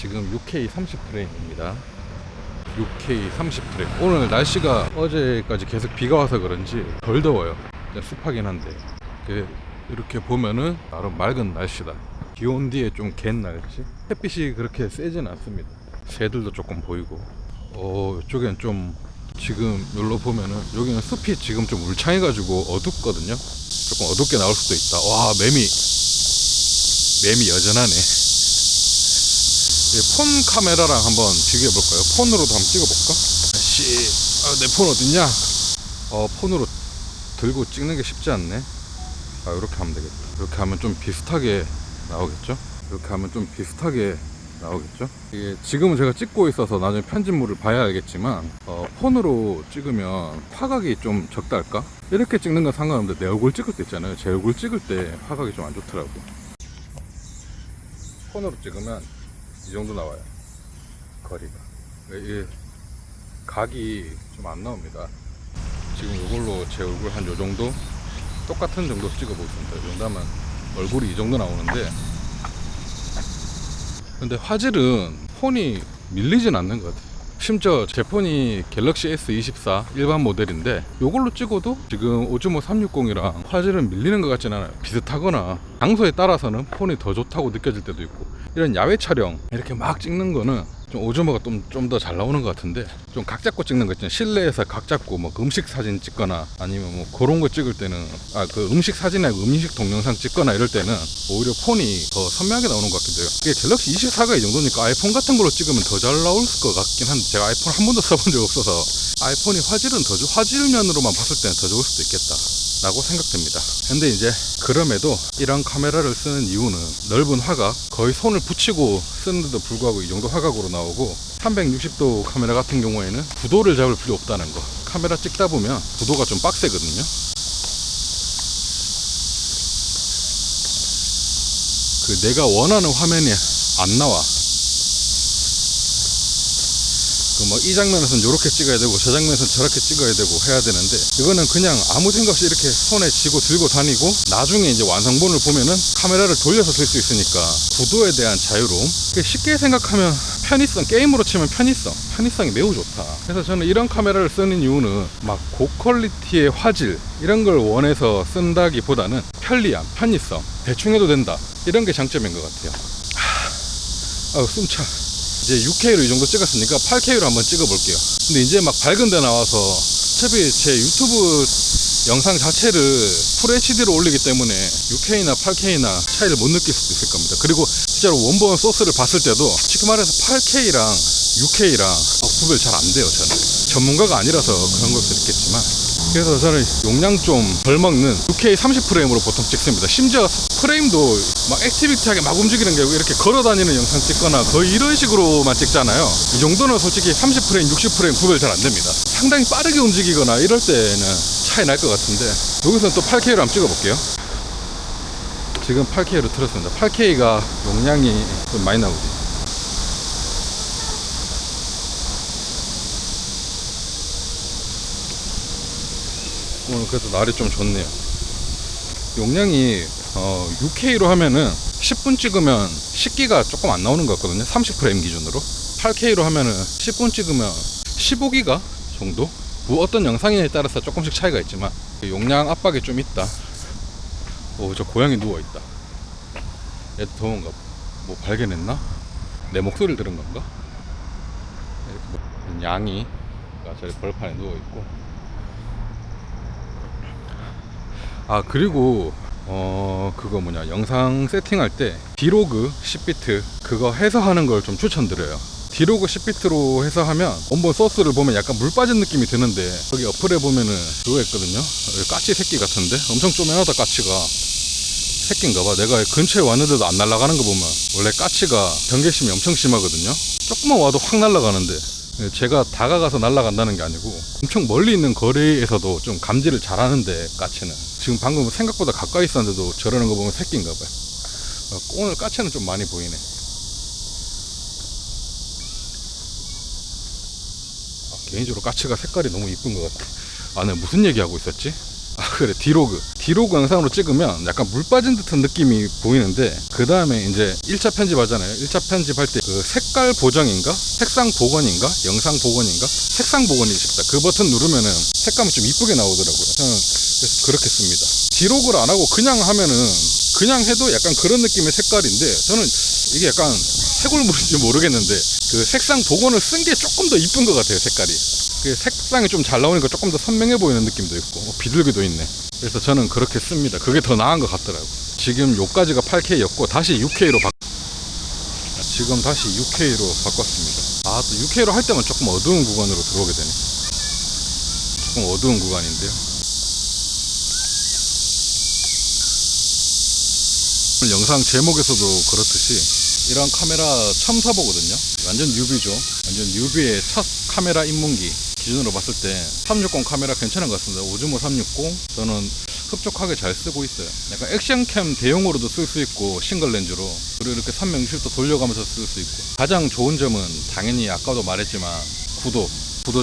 지금 6K 30프레임입니다. 6K 30프레임. 오늘 날씨가 어제까지 계속 비가 와서 그런지 덜 더워요. 습하긴 한데 이렇게 보면은 나름 맑은 날씨다. 비 온 뒤에 좀 갠 날씨. 햇빛이 그렇게 세진 않습니다. 새들도 조금 보이고. 이쪽엔 좀 지금 여기로 보면은 여기는 숲이 지금 좀 울창해가지고 어둡거든요. 조금 어둡게 나올 수도 있다. 와, 매미 여전하네. 폰 카메라랑 한번 비교해 볼까요? 폰으로도 한번 찍어볼까? 내 폰 어딨냐? 폰으로 들고 찍는 게 쉽지 않네. 이렇게 하면 되겠다. 이렇게 하면 좀 비슷하게 나오겠죠? 이렇게 하면 좀 비슷하게 나오겠죠? 이게 지금은 제가 찍고 있어서 나중에 편집물을 봐야 알겠지만 폰으로 찍으면 화각이 좀 적다 할까? 이렇게 찍는 건 상관없는데 내 얼굴 찍을 때 있잖아요. 제 얼굴 찍을 때 화각이 좀 안 좋더라고. 폰으로 찍으면 이 정도 나와요. 거리가. 이게 각이 좀 안 나옵니다. 지금 이걸로 제 얼굴 한 요 정도 똑같은 정도 찍어보겠습니다. 이 정도 하면 얼굴이 이 정도 나오는데, 근데 화질은 폰이 밀리진 않는 것 같아요. 심지어 제 폰이 갤럭시 S24 일반 모델인데 이걸로 찍어도 지금 오즈모 360이랑 화질은 밀리는 것 같진 않아요. 비슷하거나 장소에 따라서는 폰이 더 좋다고 느껴질 때도 있고. 이런 야외 촬영 이렇게 막 찍는 거는 좀 오즈모가 좀 더 잘 나오는 것 같은데, 좀 각 잡고 찍는 거 있잖아요. 실내에서 각 잡고 뭐 음식 사진 찍거나 아니면 뭐 그런 거 찍을 때는 그 음식 사진이나 음식 동영상 찍거나 이럴 때는 오히려 폰이 더 선명하게 나오는 것 같기도 해요. 이게 갤럭시 24가 이 정도니까 아이폰 같은 걸로 찍으면 더 잘 나올 것 같긴 한데, 제가 아이폰 한 번도 써본 적 없어서 아이폰이 화질은 화질면으로만 봤을 때는 더 좋을 수도 있겠다 라고 생각됩니다. 근데 이제 그럼에도 이런 카메라를 쓰는 이유는 넓은 화각, 거의 손을 붙이고 쓰는데도 불구하고 이 정도 화각으로 나오고, 360도 카메라 같은 경우에는 구도를 잡을 필요 없다는 거. 카메라 찍다 보면 구도가 좀 빡세거든요. 내가 원하는 화면이 안 나와. 이 장면에서는 이렇게 찍어야 되고 저 장면에서는 저렇게 찍어야 되고 해야 되는데, 이거는 그냥 아무 생각 없이 이렇게 손에 쥐고 들고 다니고 나중에 이제 완성본을 보면은 카메라를 돌려서 쓸 수 있으니까 구도에 대한 자유로움. 쉽게 생각하면 편의성, 게임으로 치면 편의성이 매우 좋다. 그래서 저는 이런 카메라를 쓰는 이유는 막 고퀄리티의 화질 이런 걸 원해서 쓴다기보다는 편리함, 편의성, 대충 해도 된다, 이런 게 장점인 것 같아요. 숨차. 이제 6K로 이 정도 찍었으니까 8K로 한번 찍어볼게요. 근데 이제 막 밝은 데 나와서 어차피 제 유튜브 영상 자체를 FHD로 올리기 때문에 6K나 8K나 차이를 못 느낄 수도 있을 겁니다. 그리고 실제로 원본 소스를 봤을 때도 쉽게 말해서 8K랑 6K랑 구별 잘 안 돼요. 저는 전문가가 아니라서 그런 걸 수도 있겠지만, 그래서 저는 용량 좀 덜 먹는 6K 30프레임으로 보통 찍습니다. 심지어 프레임도 막 액티비티하게 막 움직이는 게 아니고 이렇게 걸어다니는 영상 찍거나 거의 이런 식으로만 찍잖아요. 이 정도는 솔직히 30프레임, 60프레임 구별 잘 안 됩니다. 상당히 빠르게 움직이거나 이럴 때는 차이 날 것 같은데, 여기서는 또 8K로 한번 찍어볼게요. 지금 8K로 틀었습니다. 8K가 용량이 좀 많이 나오지. 오늘 그래도 날이 좀 좋네요. 용량이 6K로 하면은 10분 찍으면 10기가 조금 안 나오는 것 같거든요. 30프레임 기준으로. 8K로 하면은 10분 찍으면 15기가 정도? 뭐 어떤 영상에 따라서 조금씩 차이가 있지만 용량 압박이 좀 있다. 저 고양이 누워있다. 얘도 더운가 봐. 뭐 발견했나? 내 목소리를 들은 건가? 양이 저기 벌판에 누워있고. 그리고 그거 영상 세팅할 때 디로그 10비트 그거 해서 하는 걸 좀 추천드려요. 디로그 10비트로 해서 하면 원본 소스를 보면 약간 물 빠진 느낌이 드는데, 여기 어플에 보면은 그거 있거든요. 까치 새끼 같은데 엄청 쪼매하다. 까치가 새끼인가봐. 내가 근처에 왔는데도 안 날아가는 거 보면 원래 까치가 경계심이 엄청 심하거든요. 조금만 와도 확 날아가는데, 제가 다가가서 날아간다는 게 아니고 엄청 멀리 있는 거리에서도 좀 감지를 잘하는데, 까치는 지금 방금 생각보다 가까이 있었는데도 저러는 거 보면 새끼인가봐요. 오늘 까치는 좀 많이 보이네. 개인적으로 까치가 색깔이 너무 이쁜 것 같아. 내가 무슨 얘기하고 있었지? 아 그래, 디로그 영상으로 찍으면 약간 물 빠진 듯한 느낌이 보이는데, 그 다음에 이제 1차 편집하잖아요. 1차 편집할 때 그 색깔 보정인가 색상 복원인가 영상 복원인가 색상 복원이 싶다, 그 버튼 누르면은 색감이 좀 이쁘게 나오더라고요. 저는 그래서 그렇게 씁니다. 디로그를 안 하고 그냥 하면은, 그냥 해도 약간 그런 느낌의 색깔인데, 저는 이게 약간 해골물인지 모르겠는데 그 색상 복원을 쓴 게 조금 더 이쁜 것 같아요. 색깔이, 그 색상이 좀 잘 나오니까 조금 더 선명해 보이는 느낌도 있고, 비둘기도 있네. 그래서 저는 그렇게 씁니다. 그게 더 나은 것 같더라고. 지금 요까지가 8K였고 다시 6K로 지금 다시 6K로 바꿨습니다. 아, 또 6K로 할 때만 조금 어두운 구간으로 들어오게 되네. 조금 어두운 구간인데요. 영상 제목에서도 그렇듯이 이런 카메라 처음 사보거든요. 완전 뉴비죠. 완전 뉴비의 첫 카메라 입문기 기준으로 봤을 때 360 카메라 괜찮은 것 같습니다. 오즈모 360 저는 흡족하게 잘 쓰고 있어요. 약간 액션캠 대용으로도 쓸 수 있고, 싱글 렌즈로, 그리고 이렇게 360도 돌려가면서 쓸 수 있고, 가장 좋은 점은 당연히 아까도 말했지만 구도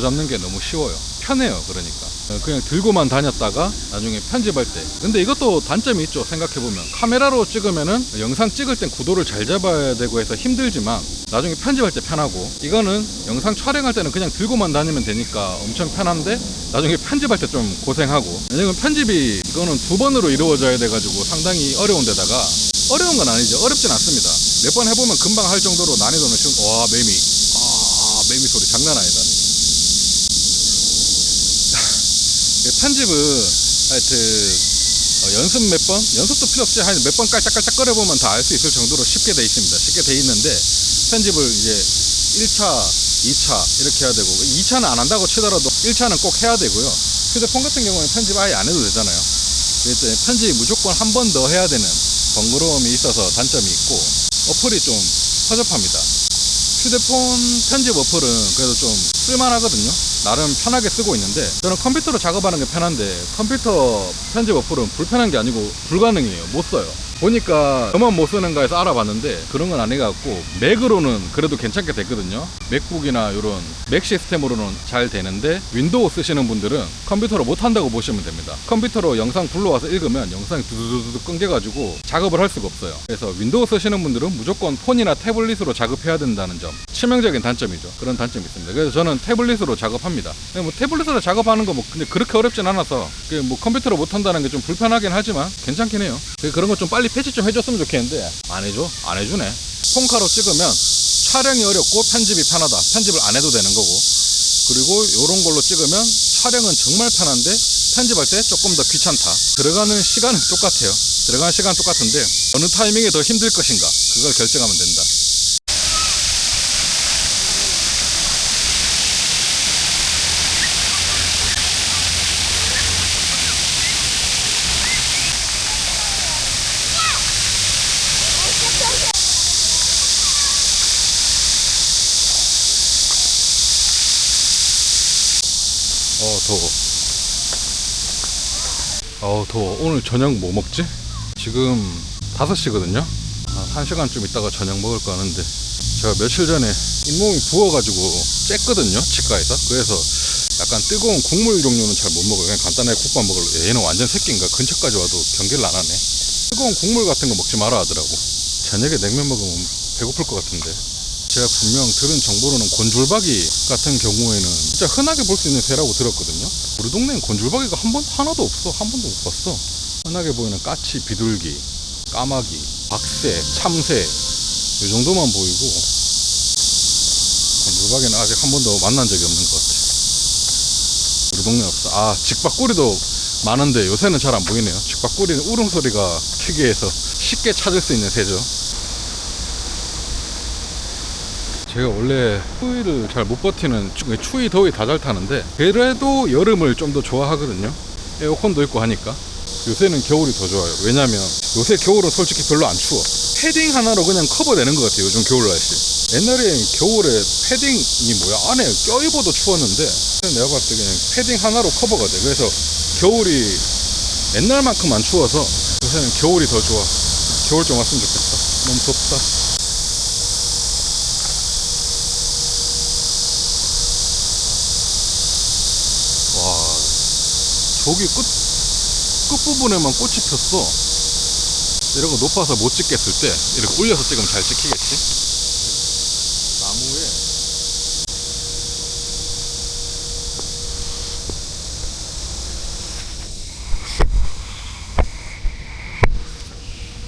잡는 게 너무 쉬워요. 편해요. 그러니까 그냥 들고만 다녔다가 나중에 편집할 때, 근데 이것도 단점이 있죠. 생각해보면 카메라로 찍으면은 영상 찍을 땐 구도를 잘 잡아야 되고 해서 힘들지만 나중에 편집할 때 편하고, 이거는 영상 촬영할 때는 그냥 들고만 다니면 되니까 엄청 편한데 나중에 편집할 때 좀 고생하고, 왜냐면 편집이 이거는 2번으로 이루어져야 돼가지고 상당히 어려운 데다가, 어려운 건 아니죠. 어렵진 않습니다. 몇 번 해보면 금방 할 정도로 난이도는 쉬운. 와, 매미 소리 장난 아니다. 편집은 하여튼 연습 몇 번? 연습도 필요 없이 한 몇 번 깔짝깔짝 거려보면 다 알 수 있을 정도로 쉽게 돼 있습니다. 쉽게 돼 있는데, 편집을 이제 1차, 2차 이렇게 해야 되고, 2차는 안 한다고 치더라도 1차는 꼭 해야 되고요. 휴대폰 같은 경우는 편집 아예 안 해도 되잖아요. 그래서 편집 무조건 한 번 더 해야 되는 번거로움이 있어서 단점이 있고, 어플이 좀 허접합니다. 휴대폰 편집 어플은 그래도 좀 쓸만하거든요. 나름 편하게 쓰고 있는데, 저는 컴퓨터로 작업하는 게 편한데 컴퓨터 편집 어플은 불편한 게 아니고 불가능해요. 못 써요. 보니까 저만 못 쓰는가 해서 알아봤는데 그런 건 아니갖고, 맥으로는 그래도 괜찮게 됐거든요. 맥북이나 이런 맥 시스템으로는 잘 되는데, 윈도우 쓰시는 분들은 컴퓨터로 못 한다고 보시면 됩니다. 컴퓨터로 영상 불러와서 읽으면 영상이 두두두두 끊겨가지고 작업을 할 수가 없어요. 그래서 윈도우 쓰시는 분들은 무조건 폰이나 태블릿으로 작업해야 된다는 점, 치명적인 단점이죠. 그런 단점이 있습니다. 그래서 저는 태블릿으로 작업합니다. 뭐 태블릿으로 작업하는 거 뭐 근데 그렇게 어렵진 않아서, 뭐 컴퓨터로 못 한다는 게 좀 불편하긴 하지만 괜찮긴 해요. 그런 거 좀 빨리 패치 좀 해줬으면 좋겠는데 안 해주네. 폰카로 찍으면 촬영이 어렵고 편집이 편하다. 편집을 안 해도 되는 거고, 그리고 이런 걸로 찍으면 촬영은 정말 편한데 편집할 때 조금 더 귀찮다. 들어가는 시간은 똑같아요. 들어가는 시간 똑같은데 어느 타이밍에 더 힘들 것인가, 그걸 결정하면 된다. 더워. 오늘 저녁 뭐 먹지? 지금 5시거든요. 1시간쯤 있다가 저녁 먹을까 하는데, 제가 며칠 전에 잇몸이 부어가지고 쬐거든요, 치과에서. 그래서 약간 뜨거운 국물 종류는 잘 못 먹어요. 그냥 간단하게 국밥 먹으려고. 얘는 완전 새끼인가? 근처까지 와도 경계를 안 하네. 뜨거운 국물 같은 거 먹지 마라 하더라고. 저녁에 냉면 먹으면 배고플 것 같은데. 제가 분명 들은 정보로는 곤줄박이 같은 경우에는 진짜 흔하게 볼 수 있는 새라고 들었거든요. 우리 동네엔 곤줄박이가 하나도 없어. 한 번도 못 봤어. 흔하게 보이는 까치, 비둘기, 까마귀, 박새, 참새 이 정도만 보이고, 곤줄박이는 아직 한 번도 만난 적이 없는 것 같아. 우리 동네에 없어. 직박구리도 많은데 요새는 잘 안 보이네요. 직박구리는 울음소리가 특이해서 쉽게 찾을 수 있는 새죠. 제가 원래 추위를 잘 못 버티는, 추위 더위 다 잘 타는데 그래도 여름을 좀 더 좋아하거든요. 에어컨도 있고 하니까. 요새는 겨울이 더 좋아요. 왜냐면 요새 겨울은 솔직히 별로 안 추워. 패딩 하나로 그냥 커버되는 것 같아요, 요즘 겨울 날씨. 옛날에 겨울에 패딩이 안에 껴입어도 추웠는데, 내가 봤을 때 그냥 패딩 하나로 커버가 돼. 그래서 겨울이 옛날만큼 안 추워서 요새는 겨울이 더 좋아. 겨울 좀 왔으면 좋겠다. 너무 덥다. 저기 끝부분에만 꽃이 폈어. 이런 거 높아서 못 찍겠을 때 이렇게 올려서 찍으면 잘 찍히겠지. 나무에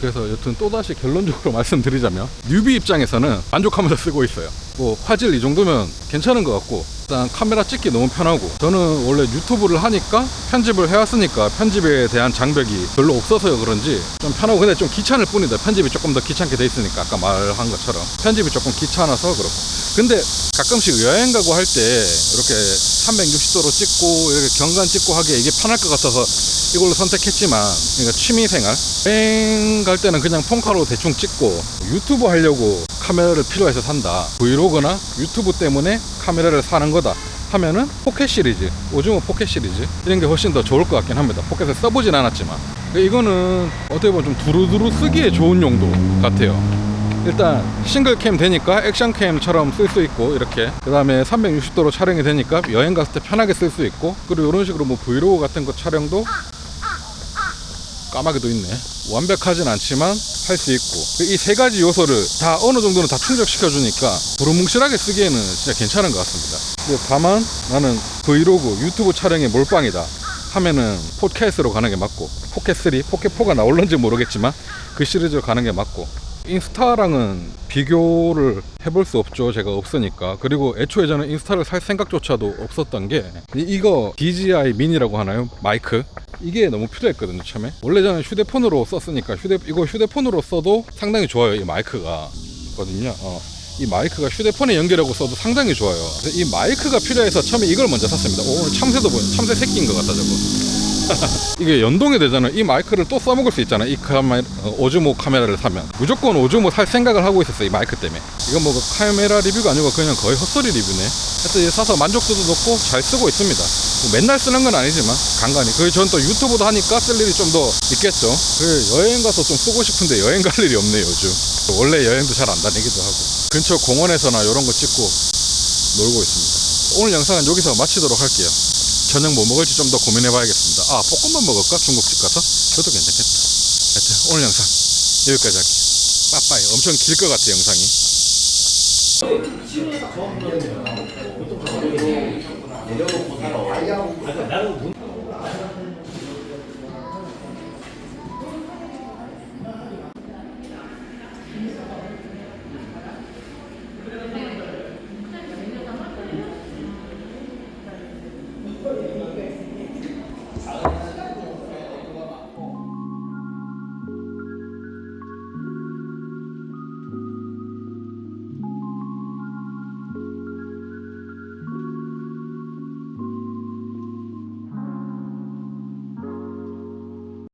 그래서 여튼 또다시 결론적으로 말씀드리자면 뉴비 입장에서는 만족하면서 쓰고 있어요. 뭐 화질 이 정도면 괜찮은 것 같고, 일단 카메라 찍기 너무 편하고, 저는 원래 유튜브를 하니까 편집을 해왔으니까 편집에 대한 장벽이 별로 없어서 그런지 좀 편하고, 근데 좀 귀찮을 뿐이다. 편집이 조금 더 귀찮게 돼 있으니까, 아까 말한 것처럼 편집이 조금 귀찮아서 그렇고. 근데 가끔씩 여행 가고 할 때 이렇게 360도로 찍고 이렇게 경관 찍고 하기에 이게 편할 것 같아서 이걸로 선택했지만, 그러니까 취미생활 여행 갈 때는 그냥 폰카로 대충 찍고, 유튜브 하려고 카메라를 필요해서 산다, 브이로그나 유튜브 때문에 카메라를 사는 거다 하면은 포켓 시리즈, 오즈모 포켓 시리즈 이런 게 훨씬 더 좋을 것 같긴 합니다. 포켓을 써보진 않았지만 이거는 어떻게 보면 좀 두루두루 쓰기에 좋은 용도 같아요. 일단 싱글캠 되니까 액션캠처럼 쓸 수 있고, 이렇게 그 다음에 360도로 촬영이 되니까 여행 갔을 때 편하게 쓸 수 있고, 그리고 이런 식으로 뭐 브이로그 같은 거 촬영도 까마귀도 있네. 완벽하진 않지만 할 수 있고, 이 세 가지 요소를 다 어느 정도는 다 충족시켜 주니까 두루뭉실하게 쓰기에는 진짜 괜찮은 것 같습니다. 근데 다만 나는 브이로그 유튜브 촬영에 몰빵이다 하면은 포켓으로 가는 게 맞고, 포켓3, 포켓4가 나올런지 모르겠지만 그 시리즈로 가는 게 맞고, 인스타랑은 비교를 해볼 수 없죠. 제가 없으니까. 그리고 애초에 저는 인스타를 살 생각조차도 없었던 게, 이거 DJI 미니라고 하나요? 마이크? 이게 너무 필요했거든요, 처음에. 원래 저는 휴대폰으로 썼으니까 이거 휴대폰으로 써도 상당히 좋아요. 이 마이크가 거든요. 이 마이크가 휴대폰에 연결하고 써도 상당히 좋아요. 그래서 이 마이크가 필요해서 처음에 이걸 먼저 샀습니다. 오늘 참새도 보여. 참새 새끼인 것 같다, 저거. 이게 연동이 되잖아요. 이 마이크를 또 써먹을 수 있잖아요. 이 오즈모 카메라를 사면 무조건 오즈모 살 생각을 하고 있었어요, 이 마이크 때문에. 이건 뭐 카메라 리뷰가 아니고 그냥 거의 헛소리 리뷰네. 하여튼 사서 만족도도 높고 잘 쓰고 있습니다. 뭐 맨날 쓰는 건 아니지만 간간히. 전 또 유튜브도 하니까 쓸 일이 좀 더 있겠죠. 여행 가서 좀 쓰고 싶은데 여행 갈 일이 없네요, 요즘. 원래 여행도 잘 안 다니기도 하고 근처 공원에서나 이런 거 찍고 놀고 있습니다. 오늘 영상은 여기서 마치도록 할게요. 저녁 뭐 먹을지 좀 더 고민해 봐야겠습니다. 볶음밥 먹을까? 중국집 가서? 그것도 괜찮겠다. 하여튼 오늘 영상 여기까지 할게요. 빠빠이. 엄청 길 것 같아, 영상이.